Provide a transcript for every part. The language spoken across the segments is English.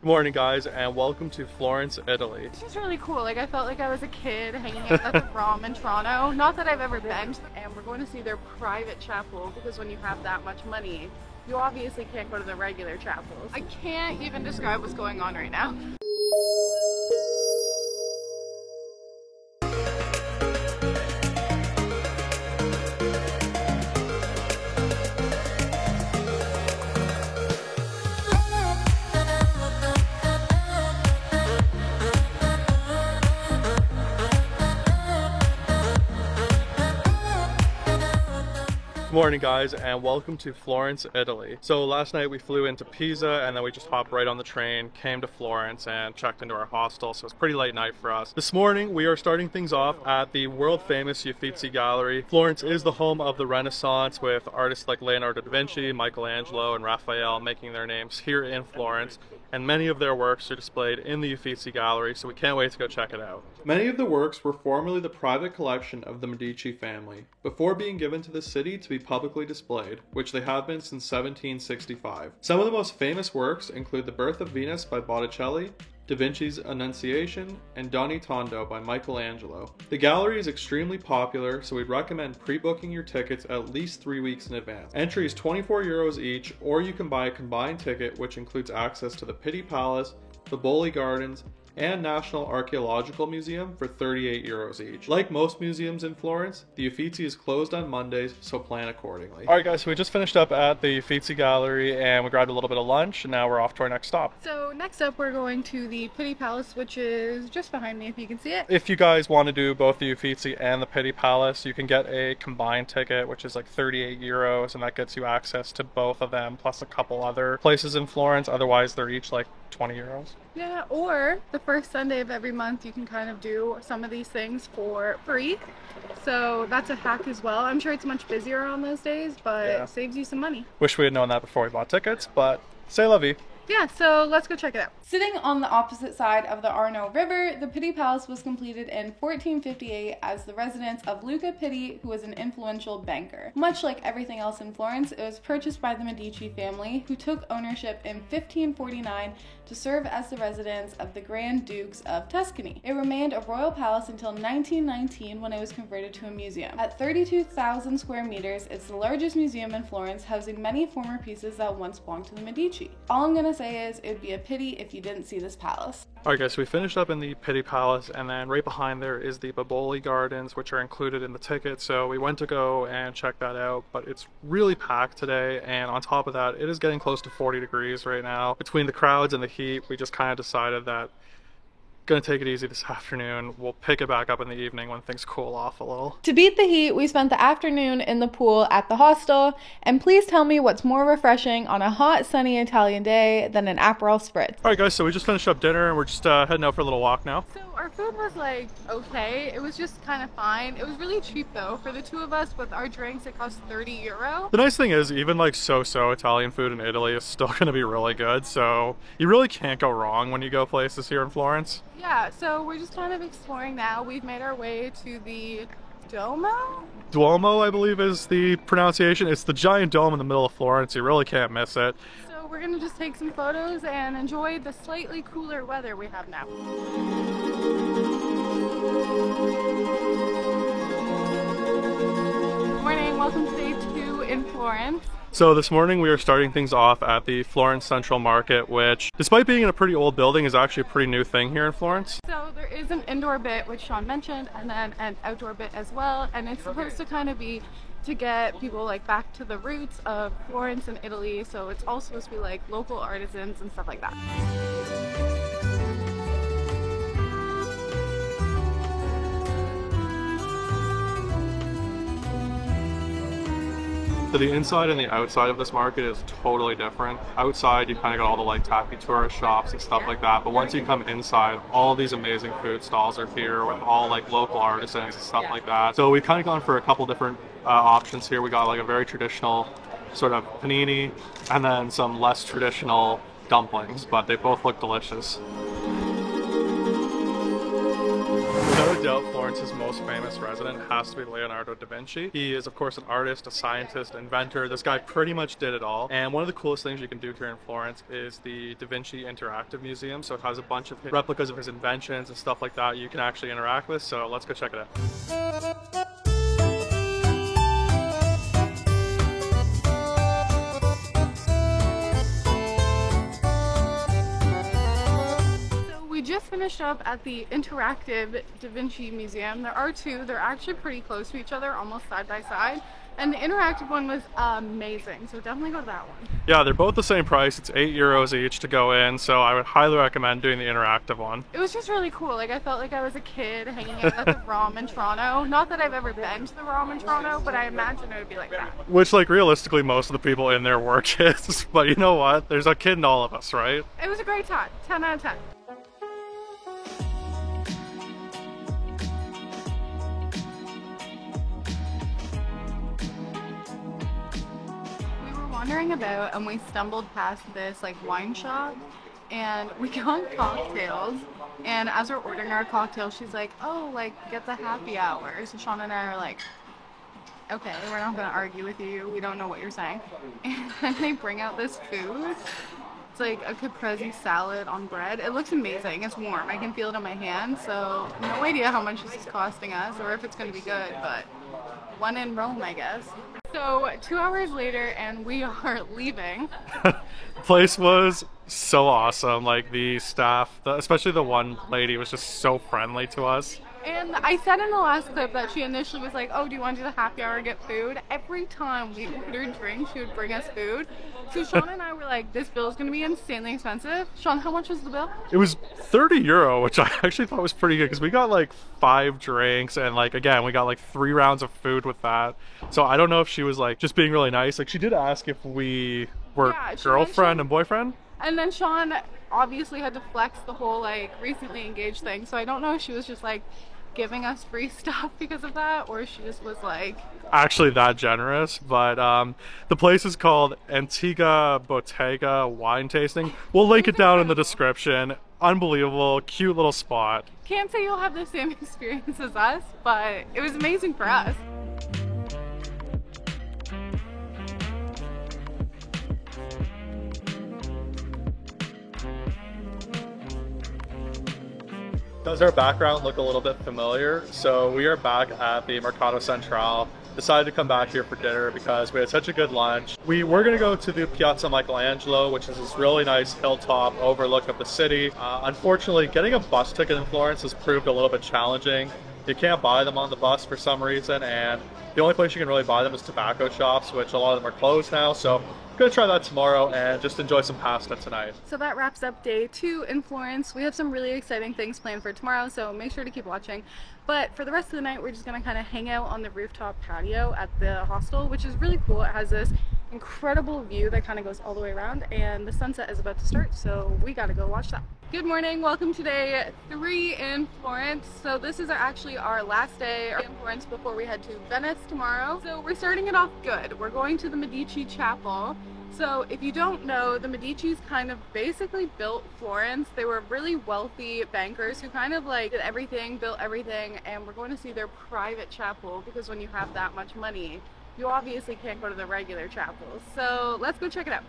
Good morning, guys, and welcome to Florence, Italy. This is really cool. Like, I felt like I was a kid hanging out at the Rom in Toronto. Not that I've ever been, and we're going to see their private chapel because when you have that much money, you obviously can't go to the regular chapels. I can't even describe what's going on right now. Good morning, guys, and welcome to Florence, Italy. So last night we flew into Pisa and then we just hopped right on the train, came to Florence and checked into our hostel, so it's a pretty late night for us. This morning we are starting things off at the world famous Uffizi Gallery. Florence is the home of the Renaissance, with artists like Leonardo da Vinci, Michelangelo, and Raphael making their names here in Florence, and many of their works are displayed in the Uffizi Gallery, so we can't wait to go check it out. Many of the works were formerly the private collection of the Medici family, before being given to the city to be publicly displayed, which they have been since 1765. Some of the most famous works include The Birth of Venus by Botticelli, Da Vinci's Annunciation, and Donny Tondo by Michelangelo. The gallery is extremely popular, so we'd recommend pre-booking your tickets at least 3 weeks in advance. Entry is €24 each, or you can buy a combined ticket which includes access to the Pitti Palace, the Boli Gardens, and National Archaeological Museum for €38 each. Like most museums in Florence, the Uffizi is closed on Mondays, so plan accordingly. Alright guys, so we just finished up at the Uffizi Gallery and we grabbed a little bit of lunch, and now we're off to our next stop. So next up we're going to the Pitti Palace, which is just behind me if you can see it. If you guys want to do both the Uffizi and the Pitti Palace, you can get a combined ticket, which is like €38, and that gets you access to both of them, plus a couple other places in Florence. Otherwise, they're each like €20. Yeah, or the first Sunday of every month you can kind of do some of these things for free. So that's a hack as well. I'm sure it's much busier on those days, but it saves you some money. Wish we had known that before we bought tickets, but c'est la vie. Yeah, so let's go check it out. Sitting on the opposite side of the Arno River, the Pitti Palace was completed in 1458 as the residence of Luca Pitti, who was an influential banker. Much like everything else in Florence, it was purchased by the Medici family, who took ownership in 1549 to serve as the residence of the Grand Dukes of Tuscany. It remained a royal palace until 1919, when it was converted to a museum. At 32,000 square meters, it's the largest museum in Florence, housing many former pieces that once belonged to the Medici. All I'm gonna say is, it would be a pity if you didn't see this palace. Alright guys, so we finished up in the Pitti Palace, and then right behind there is the Boboli Gardens, which are included in the ticket, so we went to go and check that out, but it's really packed today, and on top of that, it is getting close to 40 degrees right now. Between the crowds and the heat, we just kind of decided that gonna take it easy this afternoon. We'll pick it back up in the evening when things cool off a little. To beat the heat, we spent the afternoon in the pool at the hostel, and please tell me what's more refreshing on a hot, sunny Italian day than an Aperol Spritz. Alright guys, so we just finished up dinner and we're just heading out for a little walk now. So our food was like okay, it was just kind of fine. It was really cheap though. For the two of us with our drinks, it cost €30. The nice thing is, even like so-so Italian food in Italy is still gonna be really good, so you really can't go wrong when you go places here in Florence. Yeah, so we're just kind of exploring now. We've made our way to the Duomo? Duomo, I believe is the pronunciation. It's the giant dome in the middle of Florence. You really can't miss it. So we're gonna just take some photos and enjoy the slightly cooler weather we have now. Good morning, welcome to day 2 in Florence. So this morning we are starting things off at the Florence Central Market, which, despite being in a pretty old building, is actually a pretty new thing here in Florence. So there is an indoor bit, which Sean mentioned, and then an outdoor bit as well, and it's supposed to kind of be to get people like back to the roots of Florence and Italy, so it's all supposed to be like local artisans and stuff like that. So the inside and the outside of this market is totally different. Outside, you kind of got all the like tacky tourist shops and stuff like that. But once you come inside, all of these amazing food stalls are here with all like local artisans and stuff like that. So we've kind of gone for a couple different options here. We got like a very traditional sort of panini, and then some less traditional dumplings, but they both look delicious. Without a doubt Florence's most famous resident has to be Leonardo da Vinci. He is, of course, an artist, a scientist, inventor. This guy pretty much did it all. And one of the coolest things you can do here in Florence is the Da Vinci Interactive Museum. So it has a bunch of replicas of his inventions and stuff like that you can actually interact with. So let's go check it out. We just finished up at the Interactive Da Vinci Museum. There are two. They're actually pretty close to each other, almost side by side. And the interactive one was amazing, so definitely go to that one. Yeah, they're both the same price. It's €8 each to go in, so I would highly recommend doing the interactive one. It was just really cool. Like, I felt like I was a kid hanging out at the ROM in Toronto. Not that I've ever been to the ROM in Toronto, but I imagine it would be like that. Which, like, realistically, most of the people in there were kids. But you know what? There's a kid in all of us, right? It was a great time. 10 out of 10. Wandering about and we stumbled past this like wine shop and we got cocktails, and as we're ordering our cocktails she's like, oh, like get the happy hour. So Sean and I are like, okay, we're not gonna argue with you, we don't know what you're saying. And then they bring out this food. It's like a caprese salad on bread. It looks amazing. It's warm. I can feel it in my hand. So no idea how much this is costing us or if it's gonna be good, but one in Rome, I guess. So 2 hours later and we are leaving. The place was so awesome. Like the staff, especially the one lady, was just so friendly to us. And I said in the last clip that she initially was like, oh, do you want to do the happy hour and get food? Every time we ordered drinks, she would bring us food. So Sean and I were like, this bill is going to be insanely expensive. Sean, how much was the bill? It was €30, which I actually thought was pretty good because we got like 5 drinks and like, again, we got like 3 rounds of food with that. So I don't know if she was like just being really nice. Like she did ask if we were girlfriend and boyfriend. And then Sean obviously had to flex the whole like recently engaged thing. So I don't know if she was just like giving us free stuff because of that, or she just was like actually that generous. But the place is called Antigua Bottega Wine Tasting. We'll link it down in the description. Unbelievable, cute little spot. Can't say you'll have the same experience as us, but it was amazing for us. Does our background look a little bit familiar? So we are back at the Mercato Central. Decided to come back here for dinner because we had such a good lunch. We were going to go to the Piazza Michelangelo, which is this really nice hilltop overlook of the city. Unfortunately, getting a bus ticket in Florence has proved a little bit challenging. You can't buy them on the bus for some reason, and the only place you can really buy them is tobacco shops, which a lot of them are closed now. So I'm gonna try that tomorrow and just enjoy some pasta tonight. So that wraps up day 2 in Florence. We have some really exciting things planned for tomorrow, so make sure to keep watching. But for the rest of the night, we're just gonna kind of hang out on the rooftop patio at the hostel, which is really cool. It has this incredible view that kind of goes all the way around, and the sunset is about to start, so we gotta go watch that. Good morning, welcome to day 3 in Florence. So this is actually our last day in Florence before we head to Venice tomorrow. So we're starting it off good. We're going to the Medici Chapel. So if you don't know, the Medicis kind of basically built Florence. They were really wealthy bankers who kind of like did everything, built everything, and we're going to see their private chapel because when you have that much money, you obviously can't go to the regular chapels. So let's go check it out.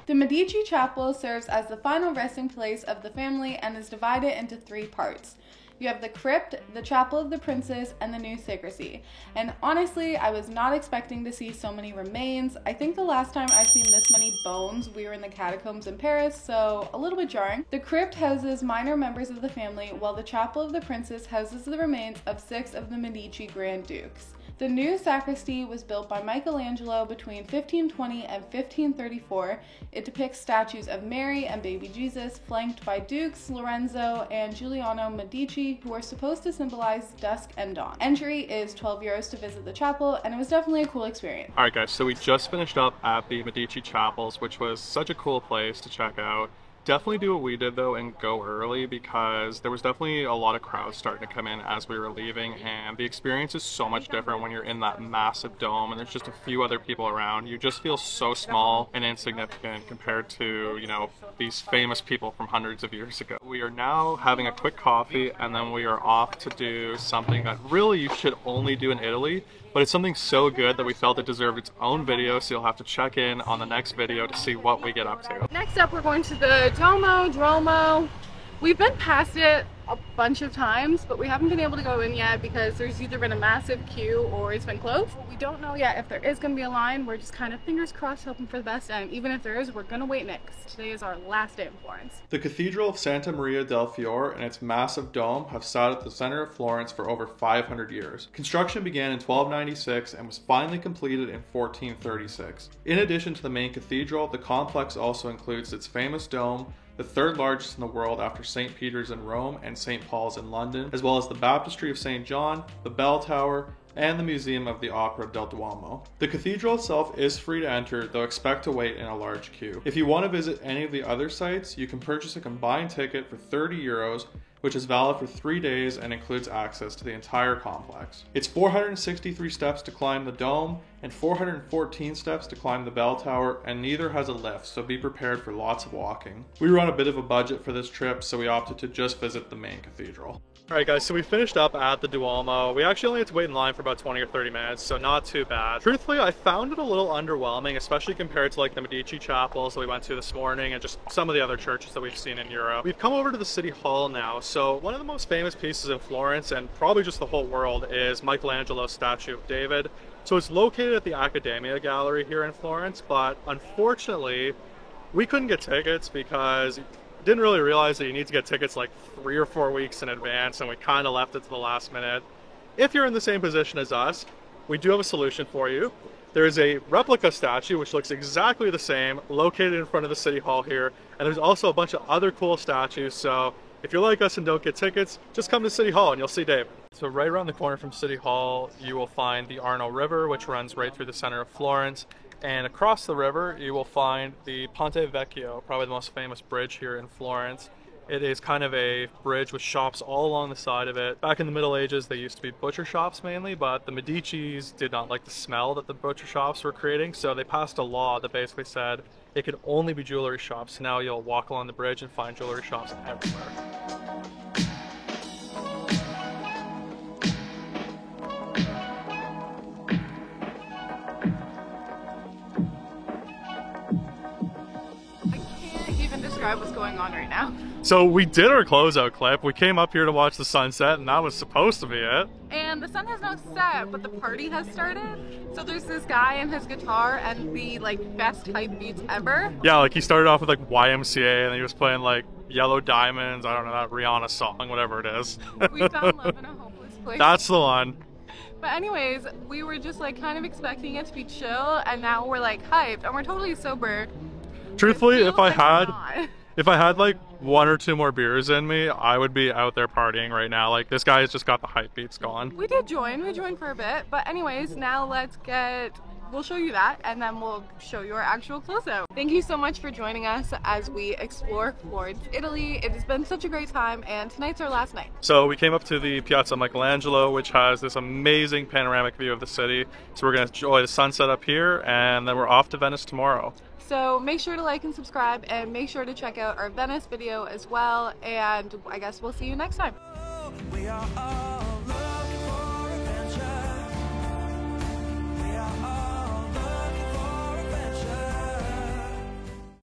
The Medici Chapel serves as the final resting place of the family and is divided into 3 parts. You have the crypt, the chapel of the princes, and the new sacristy. And honestly, I was not expecting to see so many remains. I think the last time I've seen this many bones, we were in the catacombs in Paris, so a little bit jarring. The crypt houses minor members of the family, while the chapel of the princes houses the remains of 6 of the Medici Grand Dukes. The new sacristy was built by Michelangelo between 1520 and 1534. It depicts statues of Mary and baby Jesus, flanked by dukes Lorenzo and Giuliano Medici, who are supposed to symbolize dusk and dawn. Entry is €12 to visit the chapel, and it was definitely a cool experience. Alright guys, so we just finished up at the Medici Chapels, which was such a cool place to check out. definitely do what we did though and go early, because there was definitely a lot of crowds starting to come in as we were leaving, and the experience is so much different when you're in that massive dome and there's just a few other people around. You just feel so small and insignificant compared to, you know, these famous people from hundreds of years ago. We are now having a quick coffee and then we are off to do something that really you should only do in Italy, but it's something so good that we felt it deserved its own video, so you'll have to check in on the next video to see what we get up to. Next up, we're going to the Duomo. We've been past it a bunch of times, but we haven't been able to go in yet because there's either been a massive queue or it's been closed. We don't know yet if there is going to be a line. We're just kind of fingers crossed, hoping for the best, and even if there is, we're going to wait next. Today is our last day in Florence. The Cathedral of Santa Maria del Fiore and its massive dome have sat at the center of Florence for over 500 years. Construction began in 1296 and was finally completed in 1436. In addition to the main cathedral, the complex also includes its famous dome, the third largest in the world after St. Peter's in Rome and St. Paul's in London, as well as the Baptistry of St. John, the Bell Tower, and the Museum of the Opera del Duomo. The cathedral itself is free to enter, though expect to wait in a large queue. If you want to visit any of the other sites, you can purchase a combined ticket for €30, which is valid for 3 days and includes access to the entire complex. It's 463 steps to climb the dome and 414 steps to climb the bell tower, and neither has a lift, so be prepared for lots of walking. We were on a bit of a budget for this trip, so we opted to just visit the main cathedral. Alright guys, so we finished up at the Duomo. We actually only had to wait in line for about 20 or 30 minutes, so not too bad. Truthfully, I found it a little underwhelming, especially compared to like the Medici chapels that we went to this morning and just some of the other churches that we've seen in Europe. We've come over to the City Hall now. So one of the most famous pieces in Florence, and probably just the whole world, is Michelangelo's statue of David. So it's located at the Accademia Gallery here in Florence, but unfortunately, we couldn't get tickets because didn't really realize that you need to get tickets like 3 or 4 weeks in advance, and we kind of left it to the last minute. If you're in the same position as us, we do have a solution for you. There is a replica statue which looks exactly the same, located in front of the City Hall here, and there's also a bunch of other cool statues, so if you're like us and don't get tickets, just come to City Hall and you'll see David. So right around the corner from City Hall, you will find the Arno River, which runs right through the center of Florence. And across the river, you will find the Ponte Vecchio, probably the most famous bridge here in Florence. It is kind of a bridge with shops all along the side of it. Back in the Middle Ages, they used to be butcher shops mainly, but the Medicis did not like the smell that the butcher shops were creating, so they passed a law that basically said it could only be jewelry shops. So now you'll walk along the bridge and find jewelry shops everywhere. What's going on right now. So we did our closeout clip. We came up here to watch the sunset, and that was supposed to be it. And the sun has now set, but the party has started. So there's this guy and his guitar and the like best hype beats ever. Yeah, like he started off with like YMCA, and then he was playing like Yellow Diamonds, I don't know, that Rihanna song, whatever it is. We found love in a hopeless place. That's the one. But anyways, we were just like kind of expecting it to be chill, and now we're like hyped, and we're totally sober. Truthfully, if I had like 1 or 2 more beers in me, I would be out there partying right now. Like, this guy has just got the hype beats going. We joined for a bit, but anyways, now we'll show you that, and then we'll show you our actual closeout. Thank you so much for joining us as we explore Florence, Italy. It has been such a great time, and tonight's our last night. So we came up to the Piazza Michelangelo, which has this amazing panoramic view of the city. So we're gonna enjoy the sunset up here, and then we're off to Venice tomorrow. So make sure to like and subscribe, and make sure to check out our Venice video as well, and I guess we'll see you next time.